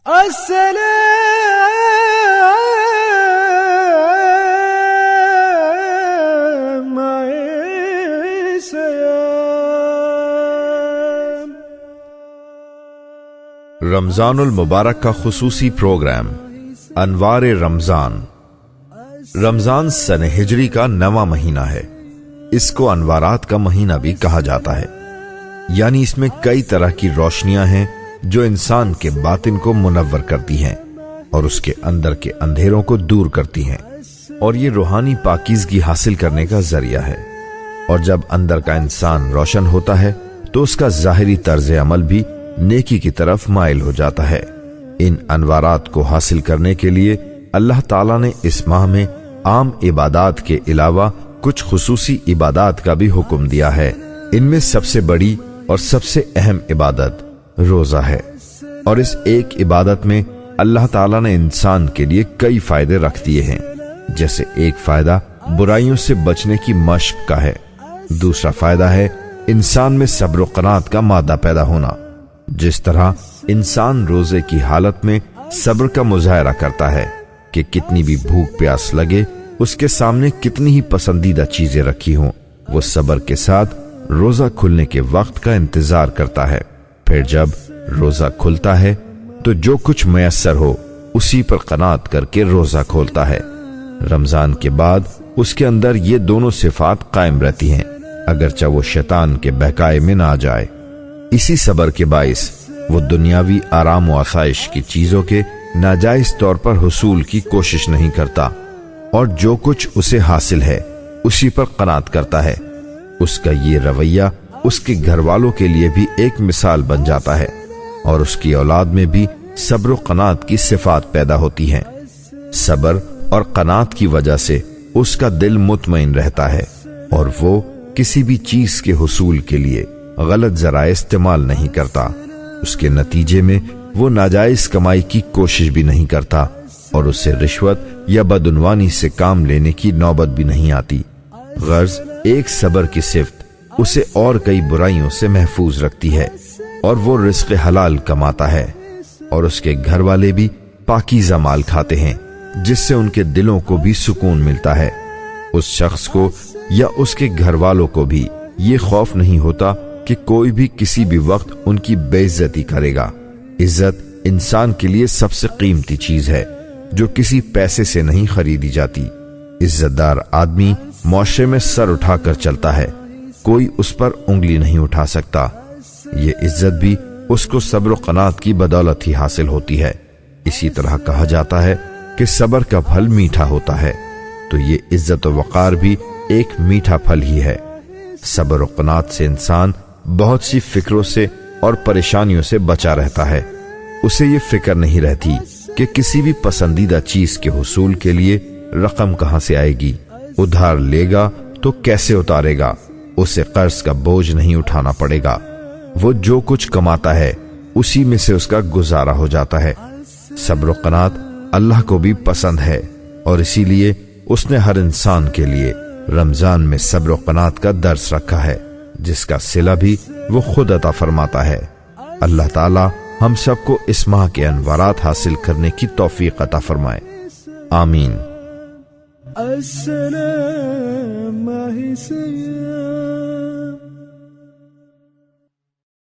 السلام علیکم۔ رمضان المبارک کا خصوصی پروگرام انوار رمضان۔ رمضان سن ہجری کا 9واں مہینہ ہے۔ اس کو انوارات کا مہینہ بھی کہا جاتا ہے، یعنی اس میں کئی طرح کی روشنیاں ہیں جو انسان کے باطن کو منور کرتی ہیں اور اس کے اندر کے اندھیروں کو دور کرتی ہیں، اور یہ روحانی پاکیزگی حاصل کرنے کا ذریعہ ہے۔ اور جب اندر کا انسان روشن ہوتا ہے تو اس کا ظاہری طرز عمل بھی نیکی کی طرف مائل ہو جاتا ہے۔ ان انوارات کو حاصل کرنے کے لیے اللہ تعالیٰ نے اس ماہ میں عام عبادات کے علاوہ کچھ خصوصی عبادات کا بھی حکم دیا ہے۔ ان میں سب سے بڑی اور سب سے اہم عبادت روزہ ہے، اور اس ایک عبادت میں اللہ تعالیٰ نے انسان کے لیے کئی فائدے رکھ دیے ہیں۔ جیسے ایک فائدہ برائیوں سے بچنے کی مشق کا ہے، دوسرا فائدہ ہے انسان میں صبر و قناعت کا مادہ پیدا ہونا۔ جس طرح انسان روزے کی حالت میں صبر کا مظاہرہ کرتا ہے کہ کتنی بھی بھوک پیاس لگے، اس کے سامنے کتنی ہی پسندیدہ چیزیں رکھی ہوں، وہ صبر کے ساتھ روزہ کھلنے کے وقت کا انتظار کرتا ہے۔ پھر جب روزہ کھلتا ہے تو جو کچھ میسر ہو اسی پر قناعت کر کے روزہ کھولتا ہے۔ رمضان کے بعد اس کے اندر یہ دونوں صفات قائم رہتی ہیں، اگرچہ وہ شیطان کے بہکائے میں نہ آ جائے۔ اسی صبر کے باعث وہ دنیاوی آرام و آسائش کی چیزوں کے ناجائز طور پر حصول کی کوشش نہیں کرتا، اور جو کچھ اسے حاصل ہے اسی پر قناعت کرتا ہے۔ اس کا یہ رویہ اس کے گھر والوں کے لیے بھی ایک مثال بن جاتا ہے، اور اس کی اولاد میں بھی صبر و قناعت کی صفات پیدا ہوتی ہیں۔ صبر اور قناعت کی وجہ سے اس کا دل مطمئن رہتا ہے، اور وہ کسی بھی چیز کے حصول کے لیے غلط ذرائع استعمال نہیں کرتا۔ اس کے نتیجے میں وہ ناجائز کمائی کی کوشش بھی نہیں کرتا، اور اسے رشوت یا بدعنوانی سے کام لینے کی نوبت بھی نہیں آتی۔ غرض ایک صبر کی صفت اسے اور کئی برائیوں سے محفوظ رکھتی ہے، اور وہ رزق حلال کماتا ہے، اور اس کے گھر والے بھی پاکیزہ مال کھاتے ہیں، جس سے ان کے دلوں کو بھی سکون ملتا ہے۔ اس شخص کو یا اس کے گھر والوں کو بھی یہ خوف نہیں ہوتا کہ کوئی بھی کسی بھی وقت ان کی بے عزتی کرے گا۔ عزت انسان کے لیے سب سے قیمتی چیز ہے جو کسی پیسے سے نہیں خریدی جاتی۔ عزت دار آدمی معاشرے میں سر اٹھا کر چلتا ہے، کوئی اس پر انگلی نہیں اٹھا سکتا۔ یہ عزت بھی اس کو صبر و قناعت کی بدولت ہی حاصل ہوتی ہے۔ اسی طرح کہا جاتا ہے کہ صبر کا پھل میٹھا ہوتا ہے، تو یہ عزت و وقار بھی ایک میٹھا پھل ہی ہے۔ صبر و قناعت سے انسان بہت سی فکروں سے اور پریشانیوں سے بچا رہتا ہے۔ اسے یہ فکر نہیں رہتی کہ کسی بھی پسندیدہ چیز کے حصول کے لیے رقم کہاں سے آئے گی، ادھار لے گا تو کیسے اتارے گا، اسے قرض کا بوجھ نہیں اٹھانا پڑے گا۔ وہ جو کچھ کماتا ہے اسی میں سے اس کا گزارا ہو جاتا ہے۔ صبر و قناعت اللہ کو بھی پسند ہے، اور اسی لیے اس نے ہر انسان کے لیے رمضان میں صبر و قناعت کا درس رکھا ہے، جس کا صلہ بھی وہ خود عطا فرماتا ہے۔ اللہ تعالی ہم سب کو اس ماہ کے انوارات حاصل کرنے کی توفیق عطا فرمائے، آمین۔ السلام علیکم۔